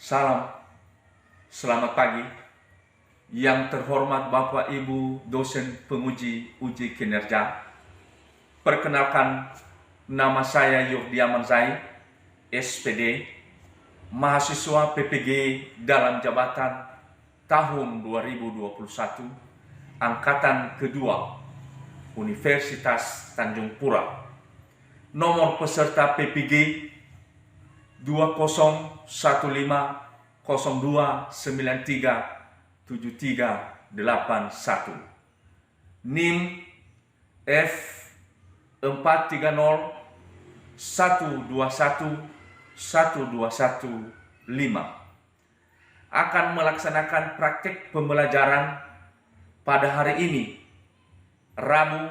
Salam, selamat pagi. Yang terhormat Bapak Ibu dosen penguji uji kinerja. Perkenalkan, nama saya Yurdiaman Zaid, SPD, mahasiswa PPG dalam jabatan tahun 2021, angkatan kedua, Universitas Tanjung Pura. Nomor peserta PPG 201502937381. NIM F43012112115 akan melaksanakan praktik pembelajaran pada hari ini, Rabu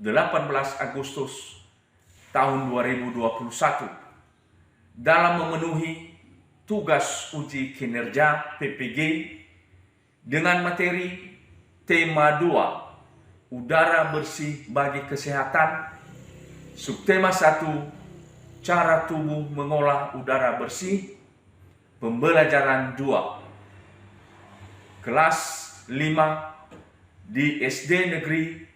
18 Agustus tahun 2021, dalam memenuhi tugas uji kinerja PPG dengan materi tema 2, udara bersih bagi kesehatan, subtema 1, cara tubuh mengolah udara bersih, pembelajaran 2, kelas 5 di SD Negeri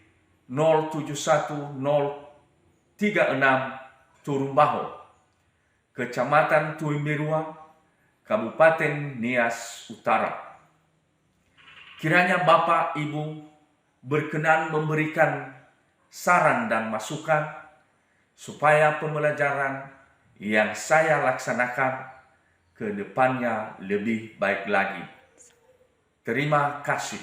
071036 Turumbaho, Kecamatan Tuimbirua, Kabupaten Nias Utara. Kiranya Bapak Ibu berkenan memberikan saran dan masukan supaya pembelajaran yang saya laksanakan ke depannya lebih baik lagi. Terima kasih.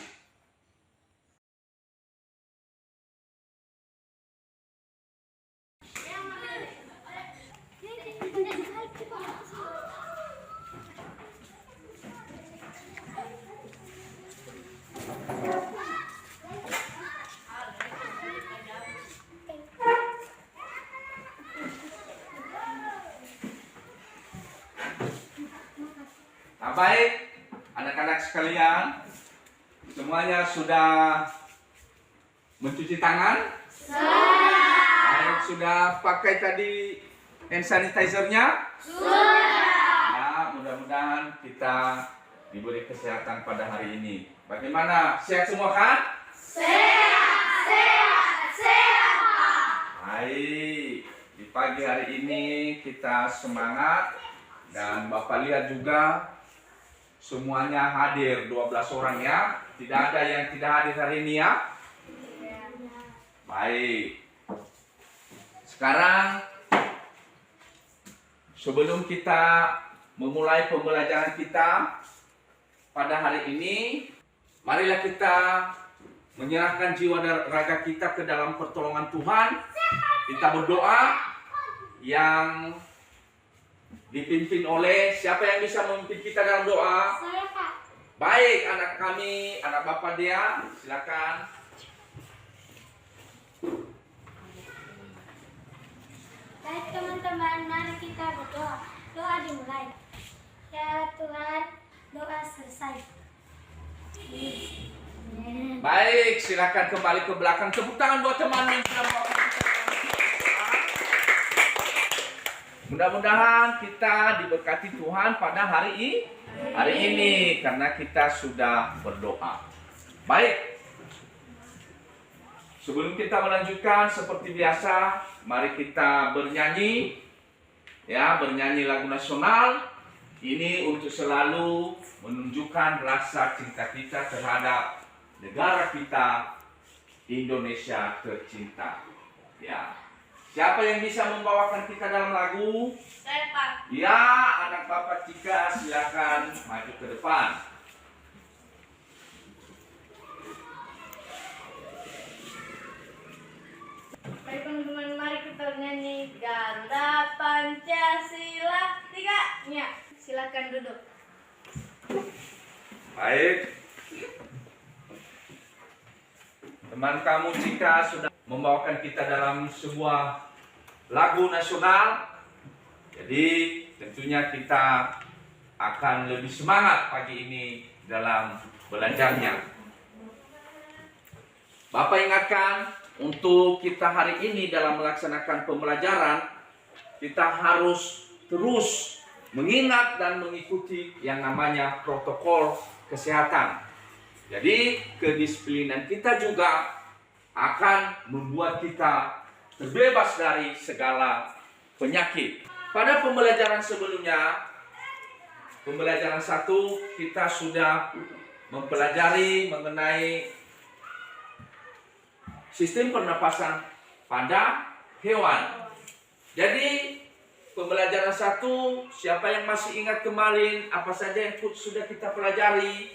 Nah, baik, anak-anak sekalian, semuanya sudah mencuci tangan? Baik, sudah pakai tadi hand sanitizer-nya? Ya, mudah-mudahan kita diberi kesehatan pada hari ini. Bagaimana? Sehat semua kan? Sehat. Baik, di pagi hari ini kita semangat dan Bapak lihat juga semuanya hadir 12 orang ya. Tidak ada yang tidak hadir hari ini ya. Baik. Sekarang sebelum kita memulai pembelajaran kita pada hari ini, marilah kita menyerahkan jiwa dan raga kita ke dalam pertolongan Tuhan. Kita berdoa yang dipimpin oleh siapa yang bisa memimpin kita dalam doa? Saya, Kak. Baik, anak kami, anak Bapak dia, silakan. Baik teman-teman, mari kita berdoa. Doa dimulai. Ya Tuhan, doa selesai. Baik, silakan kembali ke belakang. Tepuk tangan buat teman yang sudah melakukan kita. Mudah-mudahan kita diberkati Tuhan pada hari ini karena kita sudah berdoa. Baik. Sebelum kita melanjutkan seperti biasa, mari kita bernyanyi. Ya, bernyanyi lagu nasional. Ini untuk selalu menunjukkan rasa cinta kita terhadap negara kita, Indonesia tercinta. Ya. Siapa yang bisa membawakan kita dalam lagu? Saya, Pak. Ya, anak Bapak Cika, silakan maju ke depan. Baik teman-teman, mari kita nyanyi Ganda Pancasila 3. Ya, silakan duduk. Baik. Teman kamu Cika sudah membawakan kita dalam sebuah lagu nasional. Jadi tentunya kita akan lebih semangat pagi ini dalam belajarnya. Bapak ingatkan, untuk kita hari ini dalam melaksanakan pembelajaran, kita harus terus mengingat dan mengikuti yang namanya protokol kesehatan. Jadi kedisiplinan kita juga akan membuat kita terbebas dari segala penyakit. Pada pembelajaran sebelumnya, pembelajaran 1, kita sudah mempelajari mengenai sistem pernapasan pada hewan. Jadi pembelajaran 1, siapa yang masih ingat kemarin apa saja yang sudah kita pelajari?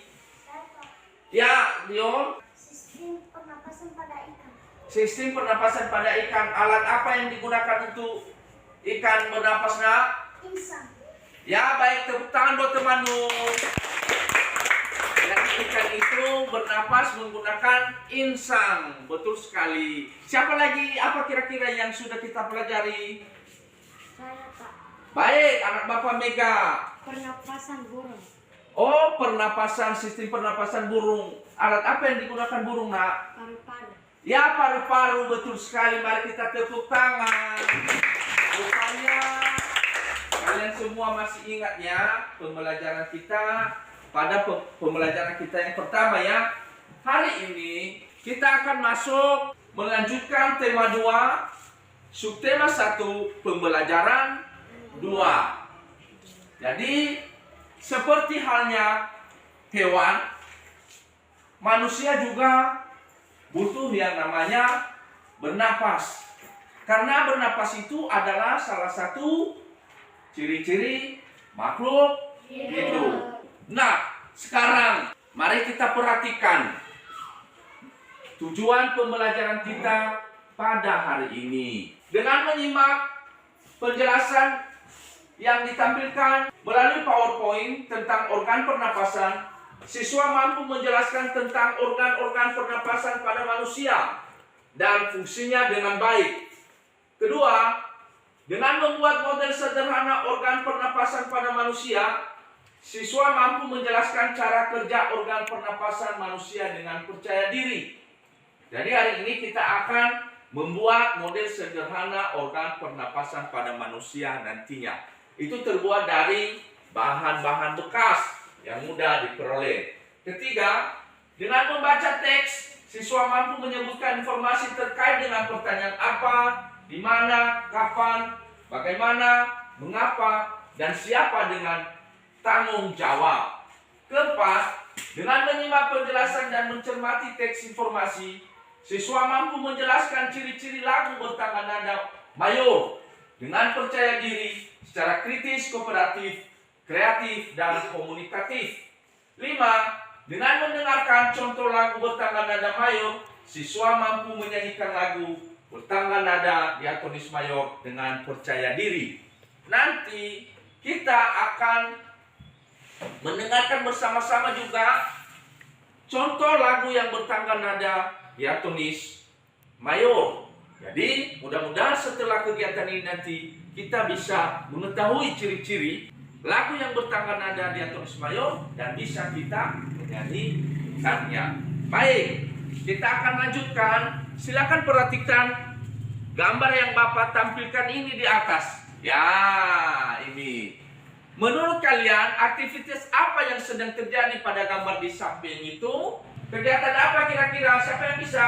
Ya, Dion. Sistem pernapasan pada ikan. Sistem pernapasan pada ikan. Alat apa yang digunakan untuk ikan bernapas, nak? Insang. Ya, baik, tepuk tangan buat temanmu. Jadi ikan itu bernapas menggunakan insang. Betul sekali. Siapa lagi? Apa kira-kira yang sudah kita pelajari? Saya, Pak. Baik, anak Bapak Mega. Pernapasan burung. Oh, pernapasan, sistem pernapasan burung. Alat apa yang digunakan burung, nak? Paru-paru. Ya, paru-paru, betul sekali. Mari kita tepuk tangan. Rupanya kalian semua masih ingat ya pembelajaran kita pada pembelajaran kita yang pertama ya. Hari ini kita akan masuk melanjutkan tema 2, subtema 1, pembelajaran 2. Jadi seperti halnya hewan, manusia juga butuh yang namanya bernapas. Karena bernapas itu adalah salah satu ciri-ciri makhluk hidup. Nah, sekarang mari kita perhatikan tujuan pembelajaran kita pada hari ini. Dengan menyimak penjelasan yang ditampilkan melalui PowerPoint tentang organ pernapasan, siswa mampu menjelaskan tentang organ-organ pernapasan pada manusia dan fungsinya dengan baik. Kedua, dengan membuat model sederhana organ pernapasan pada manusia, siswa mampu menjelaskan cara kerja organ pernapasan manusia dengan percaya diri. Jadi hari ini kita akan membuat model sederhana organ pernapasan pada manusia nantinya. Itu terbuat dari bahan-bahan bekas yang mudah diperoleh. Ketiga, dengan membaca teks, siswa mampu menyebutkan informasi terkait dengan pertanyaan apa, di mana, kapan, bagaimana, mengapa, dan siapa dengan tanggung jawab. Keempat, dengan menyimak penjelasan dan mencermati teks informasi, siswa mampu menjelaskan ciri-ciri lagu bertangga nada mayor dengan percaya diri secara kritis, kooperatif, kreatif, dan komunikatif. 5. Dengan mendengarkan contoh lagu bertangga nada mayor, siswa mampu menyanyikan lagu bertangga nada diatonis mayor dengan percaya diri. Nanti kita akan mendengarkan bersama-sama juga contoh lagu yang bertangga nada diatonis mayor. Jadi mudah-mudahan setelah kegiatan ini nanti kita bisa mengetahui ciri-ciri lagu yang bertangga nada diatonis mayor dan bisa kita menyanyikannya. Baik, kita akan lanjutkan. Silakan perhatikan gambar yang Bapak tampilkan ini di atas. Ya, ini. Menurut kalian, aktivitas apa yang sedang terjadi pada gambar di samping itu? Kegiatan apa kira-kira? Siapa yang bisa?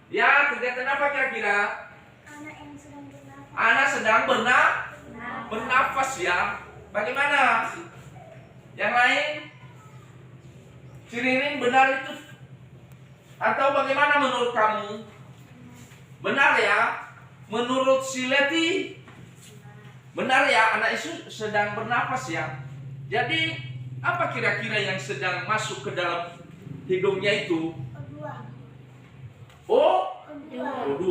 Ya, kegiatan apa kira-kira? Anak yang sedang bernafas. Anak sedang bernafas ya. Bagaimana? Yang lain? Ciririn benar itu? Atau bagaimana menurut kamu? Benar ya? Menurut si Leti? Benar ya, anak itu sedang bernafas ya. Jadi apa kira-kira yang sedang masuk ke dalam hidungnya itu? O2.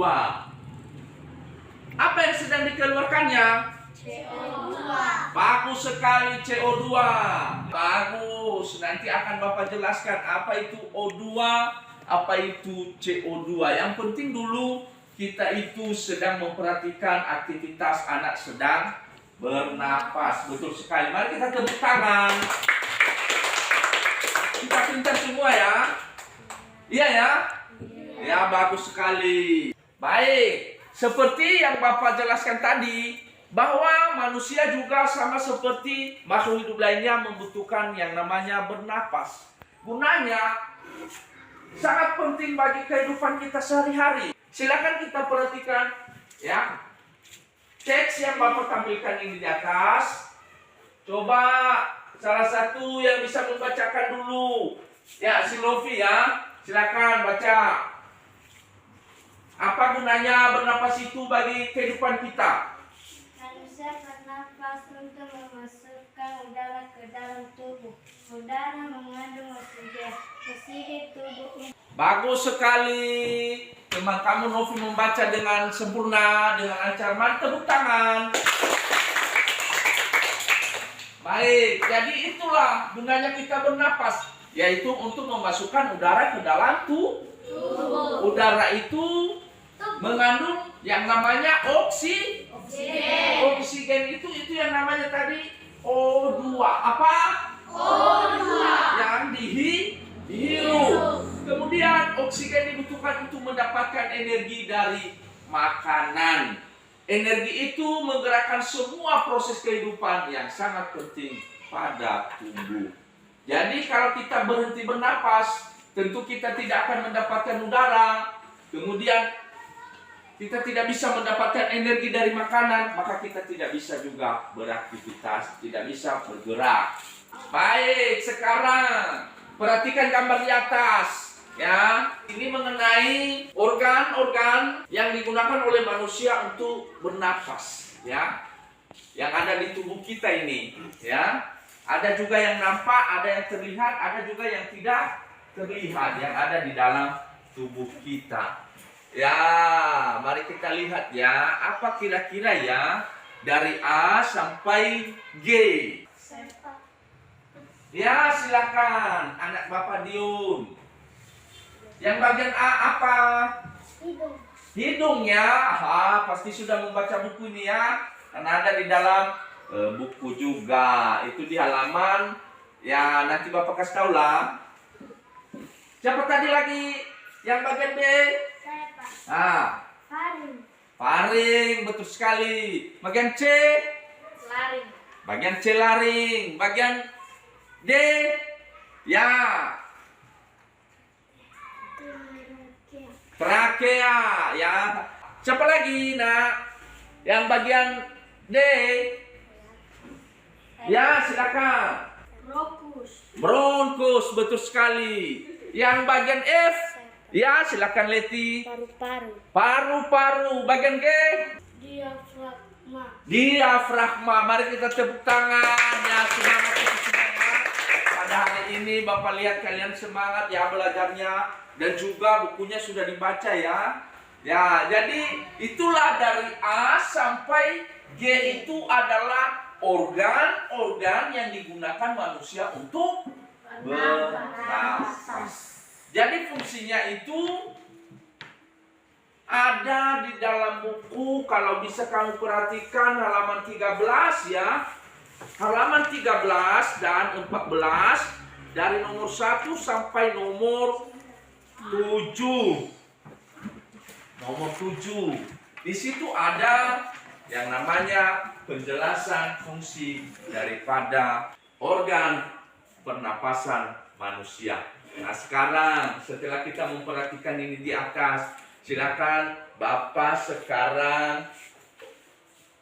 Apa yang sedang dikeluarkannya? CO2. Bagus sekali, CO2. Bagus. Nanti akan Bapak jelaskan apa itu O2, apa itu CO2. Yang penting dulu kita itu sedang memperhatikan aktivitas anak sedang bernapas. Betul sekali. Mari kita tepuk tangan. Kita pintar semua ya. Iya ya? Ya, bagus sekali. Baik. Seperti yang Bapak jelaskan tadi, bahwa manusia juga sama seperti makhluk hidup lainnya membutuhkan yang namanya bernapas. Gunanya sangat penting bagi kehidupan kita sehari-hari. Silakan kita perhatikan ya. Teks yang Bapak tampilkan ini di atas. Coba salah satu yang bisa membacakan dulu. Ya, si Novi ya. Silakan baca. Apa gunanya bernapas itu bagi kehidupan kita? Manusia bernapas untuk memasukkan udara ke dalam tubuh. Udara mengandung oksigen. Oksigen tubuh. Bagus sekali. Memang kamu Novi membaca dengan sempurna, dengan lancar. Mari tepuk tangan. Baik, jadi itulah gunanya kita bernapas, yaitu untuk memasukkan udara ke dalam tubuh. Udara itu mengandung yang namanya oksigen. Oksigen itu yang namanya tadi O2. Apa? O2. Yang dihirup. Kemudian oksigen dibutuhkan untuk mendapatkan energi dari makanan. Energi itu menggerakkan semua proses kehidupan yang sangat penting pada tubuh. Jadi kalau kita berhenti bernapas, tentu kita tidak akan mendapatkan udara. Kemudian kita tidak bisa mendapatkan energi dari makanan, maka kita tidak bisa juga beraktivitas, tidak bisa bergerak. Baik, sekarang perhatikan gambar di atas. Ya, ini mengenai organ-organ yang digunakan oleh manusia untuk bernapas, ya. Yang ada di tubuh kita ini, ya. Ada juga yang nampak, ada yang terlihat, ada juga yang tidak terlihat yang ada di dalam tubuh kita. Ya, mari kita lihat ya, apa kira-kira ya dari A sampai G. Ya, silakan anak Bapak Diun. Yang bagian A apa? Hidung. Hidung ya. Pasti sudah membaca buku ini ya. Karena ada di dalam buku juga. Itu di halaman. Ya nanti Bapak kasih tahu lah. Siapa tadi lagi? Yang bagian B? Saya, Pak. Faring. Faring, betul sekali. Bagian C? Laring. Bagian C laring. Bagian D? Ya. Trakea ya. Siapa lagi nak? Yang bagian D? Ya silakan. Bronkus, betul sekali. Yang bagian F? Ya silakan Leti. Paru-paru. Paru-paru. Bagian G? Diafragma. Diafragma. Mari kita tepuk tangan ya, semangat. Pada hari ini Bapak lihat kalian semangat ya belajarnya. Dan juga bukunya sudah dibaca ya. Ya, jadi itulah dari A sampai G itu adalah organ-organ yang digunakan manusia untuk bernapas. Jadi fungsinya itu ada di dalam buku. Kalau bisa kamu perhatikan halaman 13 ya. Halaman 13 dan 14 dari nomor 1 sampai nomor 7. Nomor 7. Di situ ada yang namanya penjelasan fungsi daripada organ pernapasan manusia. Nah, sekarang setelah kita memperhatikan ini di atas, silakan Bapak sekarang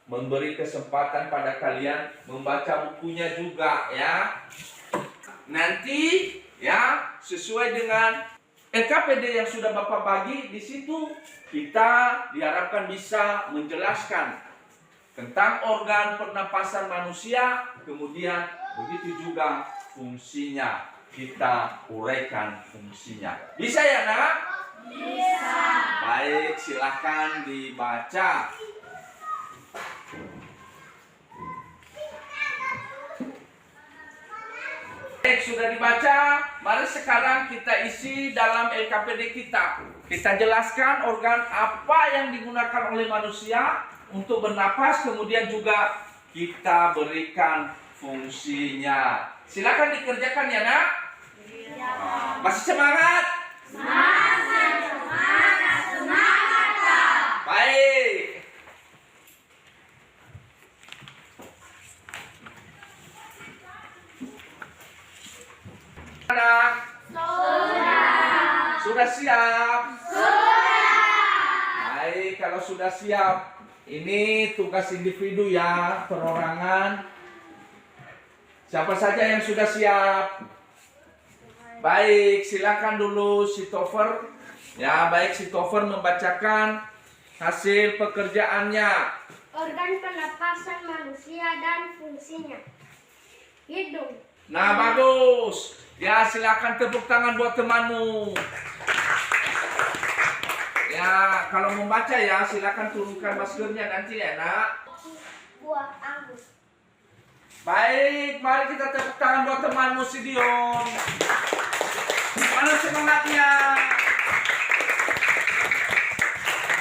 memberi kesempatan pada kalian membaca bukunya juga ya. Nanti ya sesuai dengan LKPD yang sudah Bapak bagi, di situ kita diharapkan bisa menjelaskan tentang organ pernapasan manusia, kemudian begitu juga fungsinya, kita uraikan fungsinya. Bisa ya nak? Bisa. Baik, silahkan dibaca. Baik, sudah dibaca. Mari sekarang kita isi dalam LKPD kita. Kita jelaskan organ apa yang digunakan oleh manusia untuk bernapas, kemudian juga kita berikan fungsinya. Silakan dikerjakan ya nak. Masih semangat? Semangat. Baik. Anak, Sudah. sudah siap? Sudah. Baik, kalau sudah siap, ini tugas individu ya, perorangan. Siapa saja yang sudah siap? Baik, silakan dulu si Topher. Ya, baik, si Topher membacakan hasil pekerjaannya. Organ pernapasan manusia dan fungsinya. Hidung. Nah, bagus. Ya, silakan tepuk tangan buat temanmu. Ya, kalau membaca ya, silakan turunkan maskernya nanti ya, Nak. Buah anggur. Baik, mari kita tepuk tangan buat temanmu si Dion. Mana semangatnya?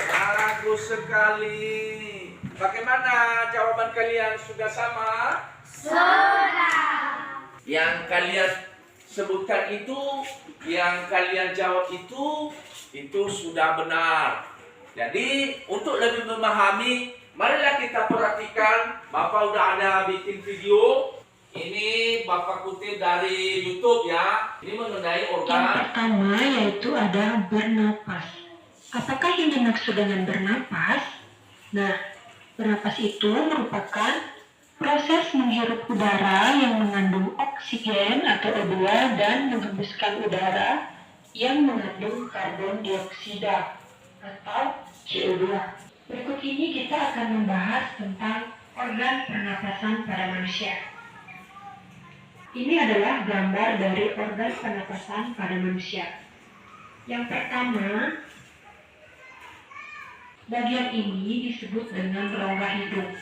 Bagus sekali. Bagaimana jawaban kalian? Sudah sama? Sudah. Yang kalian sebutkan itu, yang kalian jawab itu sudah benar. Jadi untuk lebih memahami, marilah kita perhatikan. Bapak udah ada bikin video. Ini Bapak kutip dari YouTube ya. Ini mengenai Yang organ. pertama yaitu adalah bernapas. Apakah ini maksud dengan bernapas? Nah, bernapas itu merupakan proses menghirup udara yang mengandung oksigen atau O2 dan menghembuskan udara yang mengandung karbon dioksida atau CO2. Berikut ini kita akan membahas tentang organ pernapasan pada manusia. Ini adalah gambar dari organ pernapasan pada manusia. Yang pertama, bagian ini disebut dengan rongga hidung.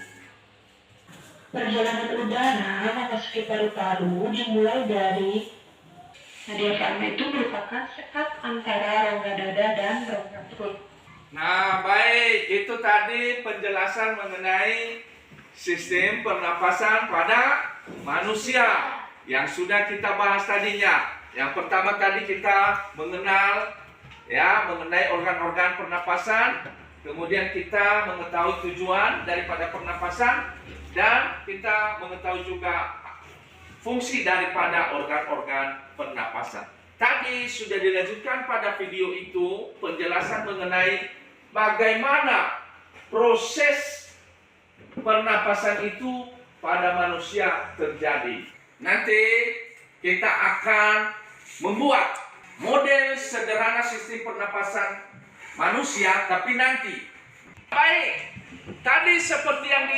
Perjalanan udara memasuki paru-paru dimulai dari diafragma. Itu merupakan sekat antara rongga dada dan rongga perut. Nah, baik, itu tadi penjelasan mengenai sistem pernapasan pada manusia yang sudah kita bahas tadinya. Yang pertama tadi kita mengenal ya mengenai organ-organ pernapasan, kemudian kita mengetahui tujuan daripada pernapasan dan kita mengetahui juga fungsi daripada organ-organ pernapasan. Tadi sudah dilanjutkan pada video itu penjelasan mengenai bagaimana proses pernapasan itu pada manusia terjadi. Nanti kita akan membuat model sederhana sistem pernapasan manusia, tapi nanti. Baik, tadi seperti yang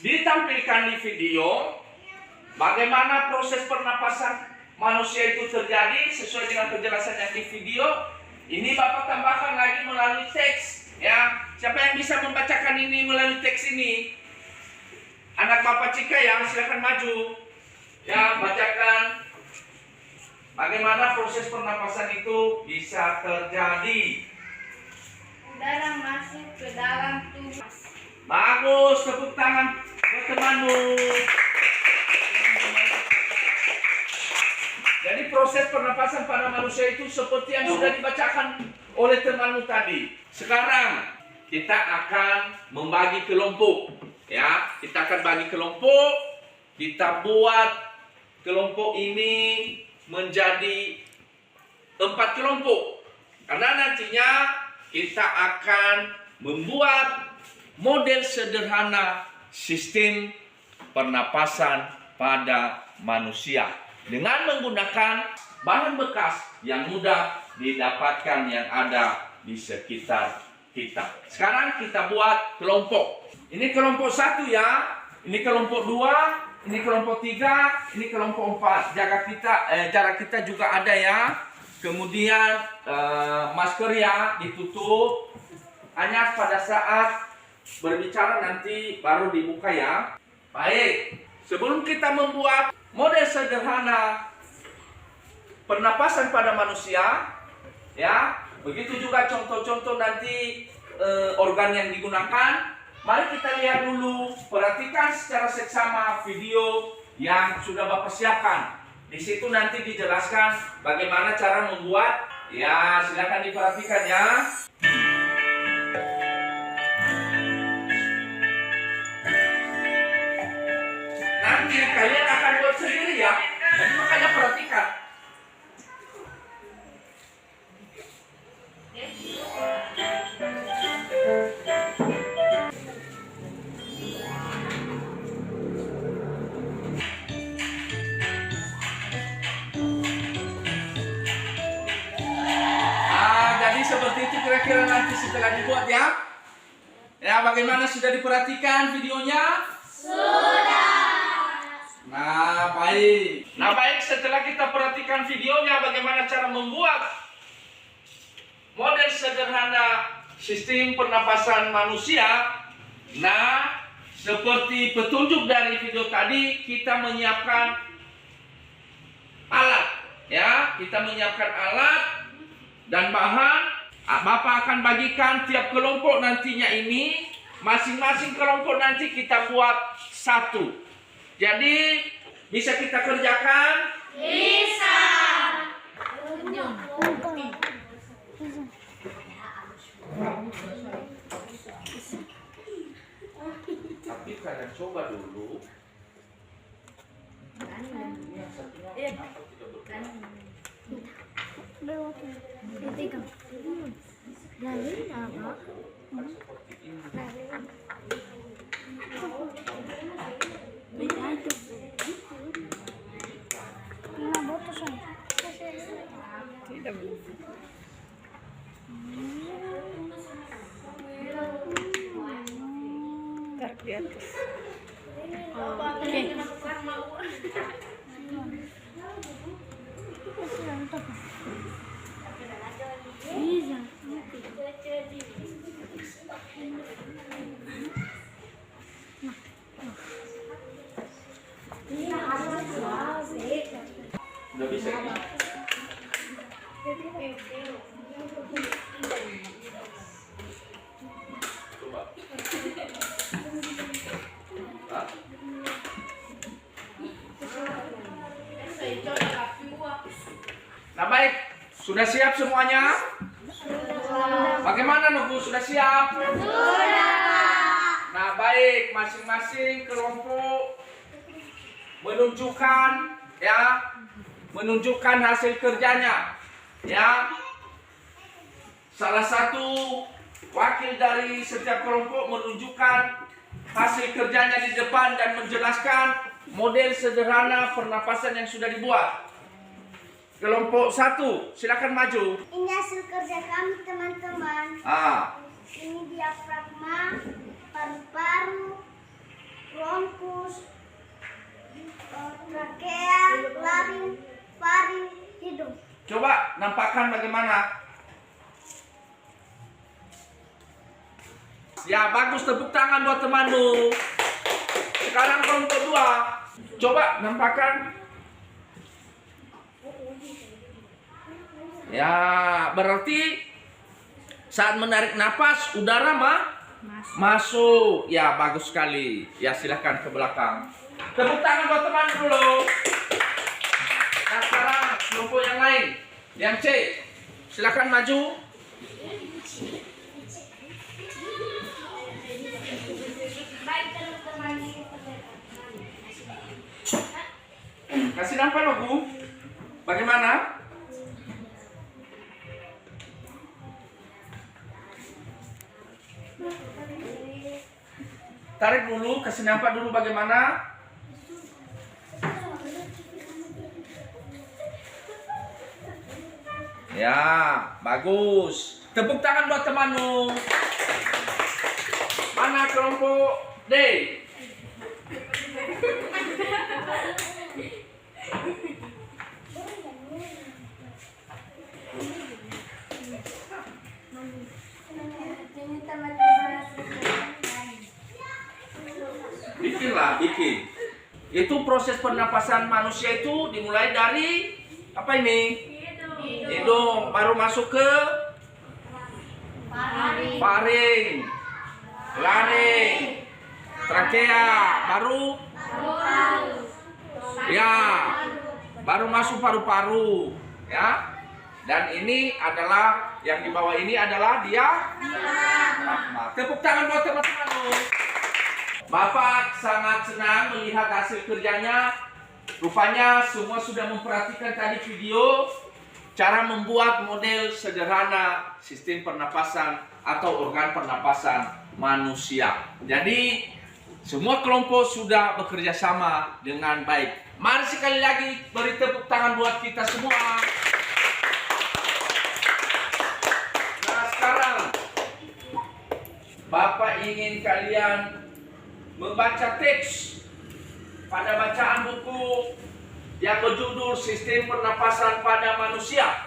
ditampilkan di video, bagaimana proses pernapasan manusia itu terjadi sesuai dengan penjelasan yang di video. Ini Bapak tambahkan lagi melalui teks, ya. Siapa yang bisa membacakan ini melalui teks ini? Anak Bapak Cika ya, silakan maju. Ya, bacakan bagaimana proses pernapasan itu bisa terjadi. Udara masuk ke dalam tubuh. Bagus, tepuk tangan buat temanmu. Jadi proses pernapasan pada manusia itu seperti yang sudah dibacakan oleh temanmu tadi. Sekarang kita akan membagi kelompok, ya. Kita akan bagi kelompok. Kita buat kelompok ini menjadi 4 kelompok. Karena nantinya kita akan membuat model sederhana sistem pernapasan pada manusia dengan menggunakan bahan bekas yang mudah didapatkan yang ada di sekitar kita. Sekarang kita buat kelompok. Ini kelompok 1 ya, ini kelompok 2, ini kelompok 3, ini kelompok 4. Jarak kita juga ada ya. Kemudian masker ya ditutup. Hanya pada saat berbicara nanti baru dibuka ya. Baik, sebelum kita membuat model sederhana pernapasan pada manusia, ya, begitu juga contoh-contoh nanti organ yang digunakan. Mari kita lihat dulu, perhatikan secara seksama video yang sudah Bapak siapkan. Di situ nanti dijelaskan bagaimana cara membuat. Ya, silakan diperhatikan ya. Nanti kalian akan buat sendiri ya. Jadi makanya perhatikan. kira-kira nanti setelah dibuat ya? Ya, bagaimana, sudah diperhatikan videonya? Nah, baik. Nah, baik, setelah kita perhatikan videonya bagaimana cara membuat model sederhana sistem pernapasan manusia. Nah, seperti petunjuk dari video tadi, kita menyiapkan alat. Ya, kita menyiapkan alat dan bahan. Bapak akan bagikan tiap kelompok nantinya ini. Masing-masing kelompok nanti kita buat satu. Jadi, bisa kita kerjakan? Bisa. Tapi kalian coba dulu. Yang satunya kenapa tidak bergerak? Seperti ini. Tarik di atas. Udah bisa ini? Coba. Hah? Nah, baik, sudah siap semuanya? Bagaimana, Nugu, sudah siap? Nah, baik, masing-masing kelompok menunjukkan hasil kerjanya, ya. Salah satu wakil dari setiap kelompok menunjukkan hasil kerjanya di depan dan menjelaskan model sederhana pernapasan yang sudah dibuat. Kelompok 1, silakan maju. Ini hasil kerja kami, teman-teman. Ini diafragma, paru-paru, bronkus, trakea, laring, faring, hidung. Coba nampakkan bagaimana. Ya, bagus, tepuk tangan buat temanmu. Sekarang kelompok 2. Coba nampakkan. Ya, berarti saat menarik napas udara masuk. Ya, bagus sekali. Ya, silahkan ke belakang. Tepuk tangan buat teman dulu. Nah, sekarang kelompok yang lain. Yang C, silakan maju. Kasih nampak logo. Bagaimana? Tarik dulu, kasih nampak dulu bagaimana. Ya, bagus. Tepuk tangan buat temanmu. Mana kelompok D? Bikin. Itu proses pernapasan manusia itu dimulai dari apa ini? Hidung, baru masuk ke faring, laring, trakea, baru ya, baru masuk paru-paru, ya. Dan ini adalah yang di bawah ini adalah diafragma. Tepuk tangan buat teman-teman. Bapak sangat senang melihat hasil kerjanya. Rupanya semua sudah memperhatikan tadi video cara membuat model sederhana sistem pernapasan atau organ pernapasan manusia. Jadi semua kelompok sudah bekerja sama dengan baik. Mari sekali lagi beri tepuk tangan buat kita semua. Nah, sekarang Bapak ingin kalian membaca teks pada bacaan buku yang berjudul Sistem Pernapasan pada Manusia.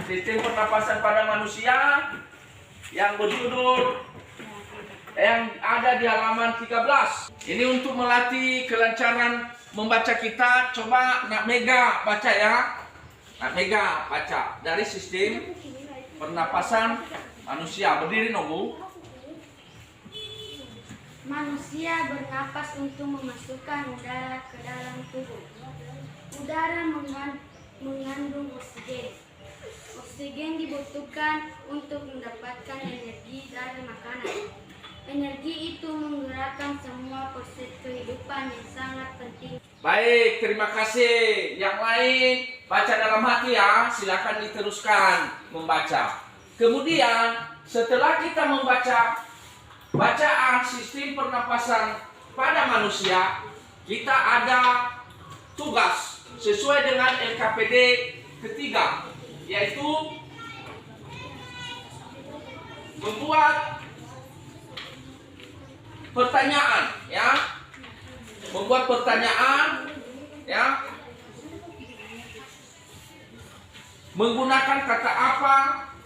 Sistem pernapasan pada manusia yang berjudul yang ada di halaman 13. Ini untuk melatih kelancaran membaca kita. Coba Nak Mega baca ya. Nak Mega baca dari Sistem Pernapasan Manusia. Berdiri Nobu. Manusia bernapas untuk memasukkan udara ke dalam tubuh. Udara mengandung oksigen. Oksigen dibutuhkan untuk mendapatkan energi dari makanan. Energi itu menggerakkan semua proses kehidupan yang sangat penting. Baik, terima kasih. Yang lain baca dalam hati ya. Silakan diteruskan membaca. Kemudian setelah kita membaca bacaan sistem pernapasan pada manusia, kita ada tugas sesuai dengan LKPD ketiga, yaitu membuat pertanyaan ya. Membuat pertanyaan ya. Menggunakan kata apa,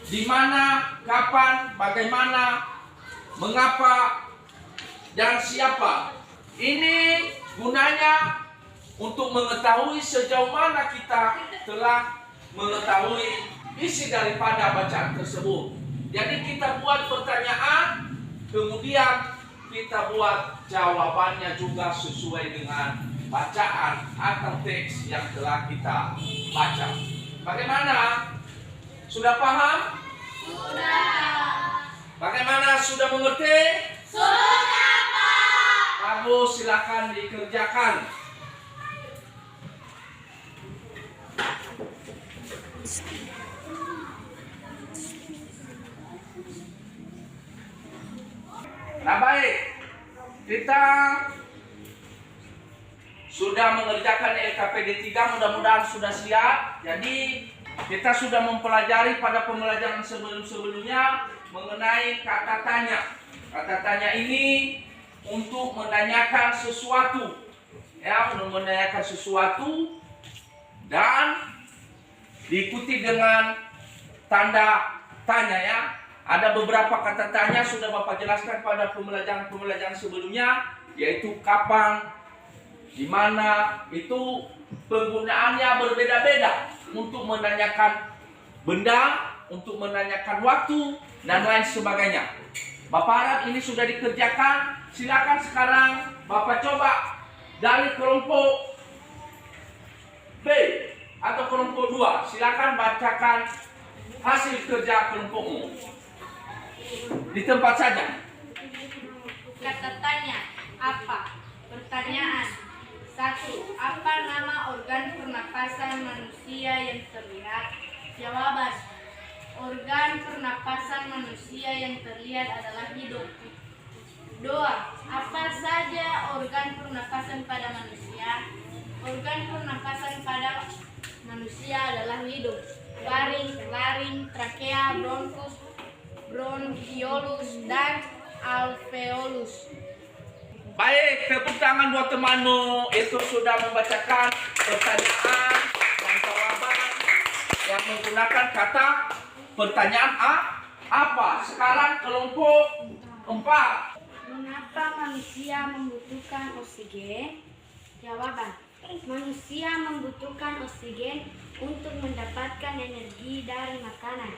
di mana, kapan, bagaimana, mengapa, dan siapa. Ini gunanya untuk mengetahui sejauh mana kita telah mengetahui isi daripada bacaan tersebut. Jadi kita buat pertanyaan, kemudian kita buat jawabannya juga sesuai dengan bacaan atau teks yang telah kita baca. Bagaimana? Sudah paham? Sudah. Bagaimana, sudah mengerti? Sudah, Pak. Bagus, silakan dikerjakan. Nah baik, kita sudah mengerjakan LKPD 3, mudah-mudahan sudah siap. Jadi kita sudah mempelajari pada pembelajaran sebelum-sebelumnya mengenai kata tanya. Kata tanya ini untuk menanyakan sesuatu, ya, untuk menanyakan sesuatu dan diikuti dengan tanda tanya ya. Ada beberapa kata tanya sudah Bapak jelaskan pada pembelajaran sebelumnya, yaitu kapan, di mana, itu penggunaannya berbeda-beda untuk menanyakan benda, untuk menanyakan waktu, dan lain sebagainya. Bapak harap ini sudah dikerjakan. Silakan sekarang Bapak coba dari kelompok B atau kelompok 2. Silakan bacakan hasil kerja kelompokmu di tempat saja. Kata tanya, apa? Pertanyaan. 1. Apa nama organ pernapasan manusia yang terlihat? Jawaban. Organ pernapasan manusia yang terlihat adalah hidung. 2. Apa saja organ pernapasan pada manusia? Organ pernapasan pada manusia adalah hidung, laring, trakea, bronkus, bronkiolus, dan alveolus. Baik, tepuk tangan buat temanmu. Itu sudah membacakan pertanyaan dan jawaban yang menggunakan kata pertanyaan apa. Sekarang kelompok 4. Mengapa manusia membutuhkan oksigen? Jawaban. Manusia membutuhkan oksigen untuk mendapatkan energi dari makanan.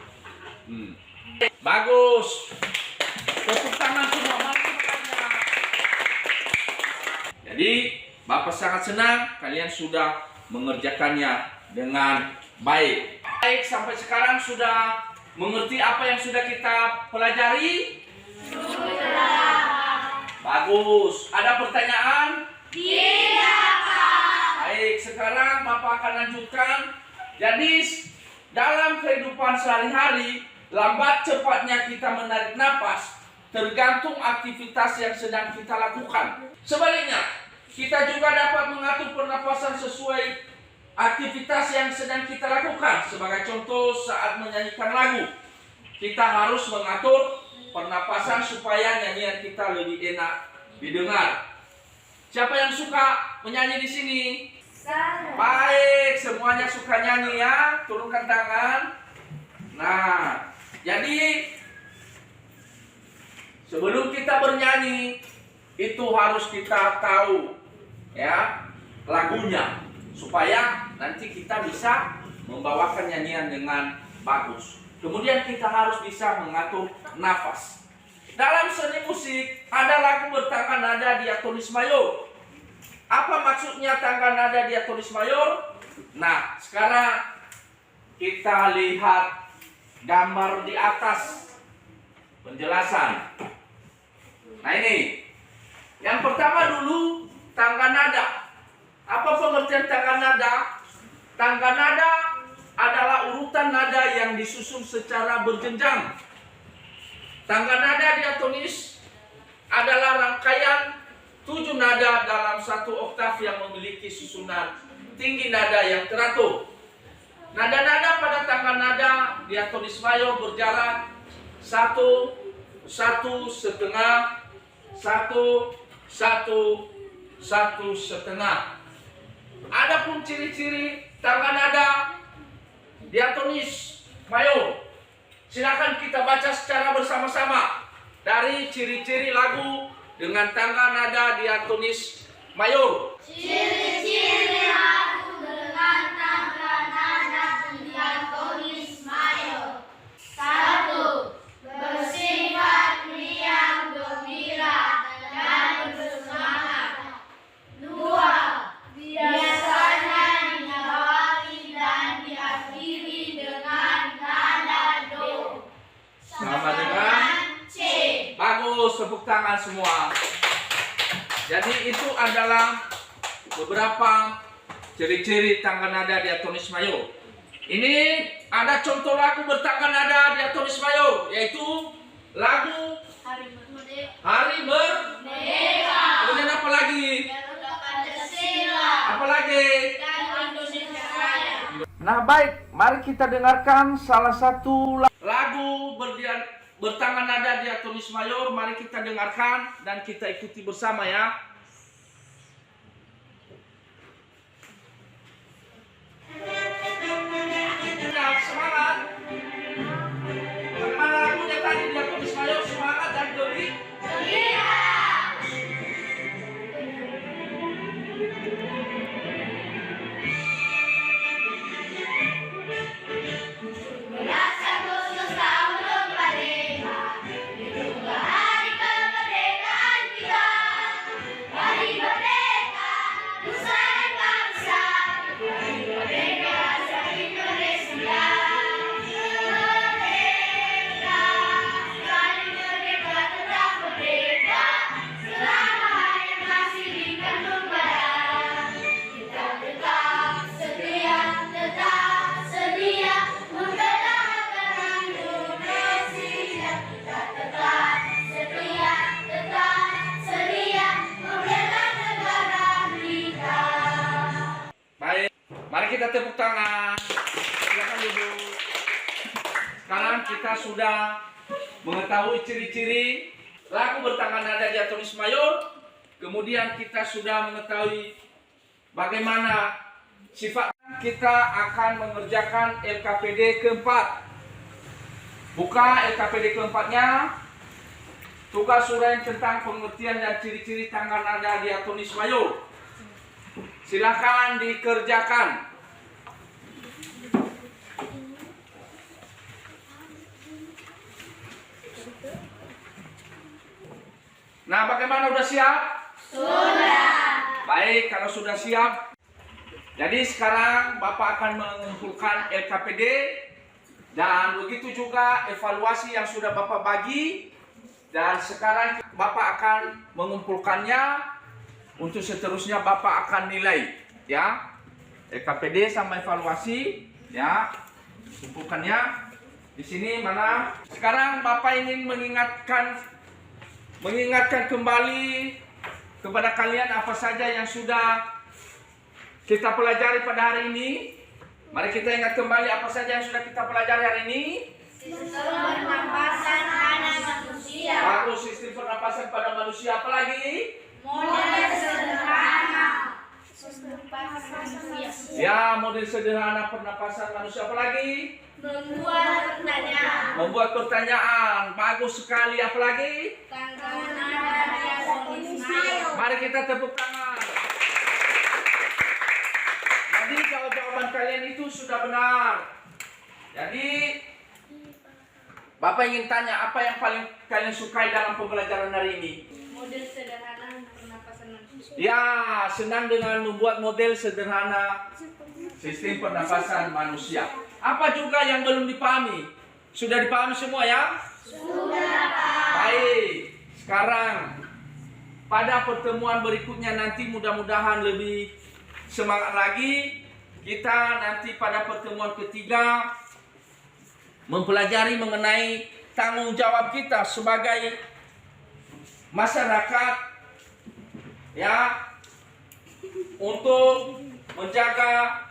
Bagus. Tepuk tangan semua. Jadi Bapak sangat senang kalian sudah mengerjakannya dengan baik. Baik, sampai sekarang sudah mengerti apa yang sudah kita pelajari? Sudah. Bagus. Ada pertanyaan? Tidak, Pak. Baik, sekarang Bapak akan lanjutkan. Jadi dalam kehidupan sehari-hari, lambat cepatnya kita menarik napas tergantung aktivitas yang sedang kita lakukan. Sebaliknya, kita juga dapat mengatur pernapasan sesuai aktivitas yang sedang kita lakukan. Sebagai contoh, saat menyanyikan lagu, kita harus mengatur pernapasan supaya nyanyian kita lebih enak didengar. Siapa yang suka menyanyi di sini? Saya. Baik, semuanya suka nyanyi ya. Turunkan tangan. Nah, jadi sebelum kita bernyanyi itu harus kita tahu ya lagunya supaya nanti kita bisa membawakan nyanyian dengan bagus. Kemudian kita harus bisa mengatur nafas. Dalam seni musik ada lagu bertangga nada diatonis mayor. Apa maksudnya tangga nada diatonis mayor? Nah, sekarang kita lihat gambar di atas penjelasan. Nah ini, yang pertama dulu tangga nada. Apa pengertian tangga nada? Tangga nada adalah urutan nada yang disusun secara berjenjang. Tangga nada diatonis adalah rangkaian 7 nada dalam satu oktav yang memiliki susunan tinggi nada yang teratur. Nada-nada pada tangga nada diatonis mayor berjarak 1, 1, setengah, 1, 1, 1, setengah. Adapun ciri-ciri tangga nada diatonis mayor, silakan kita baca secara bersama-sama dari ciri-ciri lagu dengan tangga nada diatonis mayor. Ciri-ciri lagu dengan tangga nada diatonis mayor. 1. Bersifat riang, gembira, dan bersemangat. 2. Biasanya diawali dan diakhiri dengan nada do. Sama dengan C. bagus, tepuk tangan semua. Jadi itu adalah beberapa ciri-ciri tangga nada diatonis mayor. Ini ada contoh lagu bertangga nada diatonis mayor, yaitu lagu Hari Merdeka. Kemudian apa lagi? Apa lagi? Nah baik, mari kita dengarkan salah satu lagu bertangga nada diatonis mayor. Mari kita dengarkan dan kita ikuti bersama ya. Semangat. Bagaimana lagunya tadi diatonis mayor? Semangat dan gembira. Mari kita tepuk tangan. Silakan duduk. Sekarang kita sudah mengetahui ciri-ciri lagu bertangga nada diatonis mayor. Kemudian kita sudah mengetahui bagaimana sifat. Kita akan mengerjakan LKPD keempat. Buka LKPD keempatnya. Tugas uraian tentang pengertian dan ciri-ciri tangga nada diatonis mayor. Silakan dikerjakan. Nah, bagaimana, udah siap? Sudah. Baik, kalau sudah siap. Jadi sekarang Bapak akan mengumpulkan LKPD dan begitu juga evaluasi yang sudah Bapak bagi. Dan sekarang Bapak akan mengumpulkannya. Untuk seterusnya Bapak akan nilai ya LKPD sama evaluasi ya, kumpulkannya di sini mana. Sekarang Bapak ingin mengingatkan kembali kepada kalian apa saja yang sudah kita pelajari pada hari ini. Mari kita ingat kembali apa saja yang sudah kita pelajari hari ini. Sistem pernapasan pada manusia. manusia. Bagus, sistem pernapasan pada manusia. Apa lagi? Model sederhana. Manusia. Ya, model sederhana pernapasan manusia. Apa lagi? Membuat pertanyaan. Membuat pertanyaan. Bagus sekali. Apa lagi? Tanggal nada diatonis. Mari kita tepuk tangan. Jadi jawaban kalian itu sudah benar. Jadi Bapak ingin tanya, apa yang paling kalian sukai dalam pembelajaran hari ini? Model sederhana pernapasan manusia. Ya, senang dengan membuat model sederhana sistem pernapasan manusia. Apa juga yang belum dipahami? Sudah dipahami semua ya? Sudah. Baik, sekarang pada pertemuan berikutnya nanti mudah-mudahan lebih semangat lagi. Kita nanti pada pertemuan ketiga mempelajari mengenai tanggung jawab kita sebagai masyarakat, ya, untuk menjaga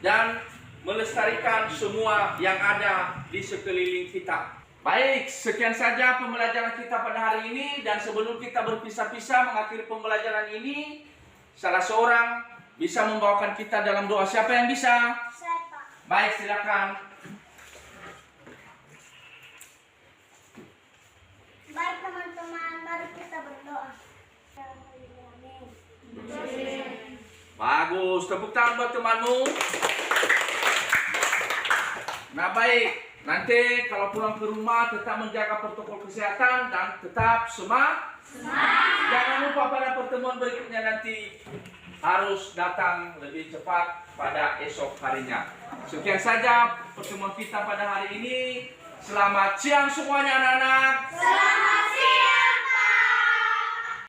dan melestarikan semua yang ada di sekeliling kita. Baik, sekian saja pembelajaran kita pada hari ini, dan sebelum kita berpisah-pisah mengakhiri pembelajaran ini, salah seorang bisa membawakan kita dalam doa. Siapa yang bisa? Baik, silakan. Baik teman-teman, mari kita berdoa. Bagus, tepuk tangan buat temanmu. Nah baik, nanti kalau pulang ke rumah tetap menjaga protokol kesehatan dan tetap semangat. Jangan lupa pada pertemuan berikutnya nanti harus datang lebih cepat pada esok harinya. Sekian saja pertemuan kita pada hari ini. Selamat siang semuanya anak-anak. Selamat siang.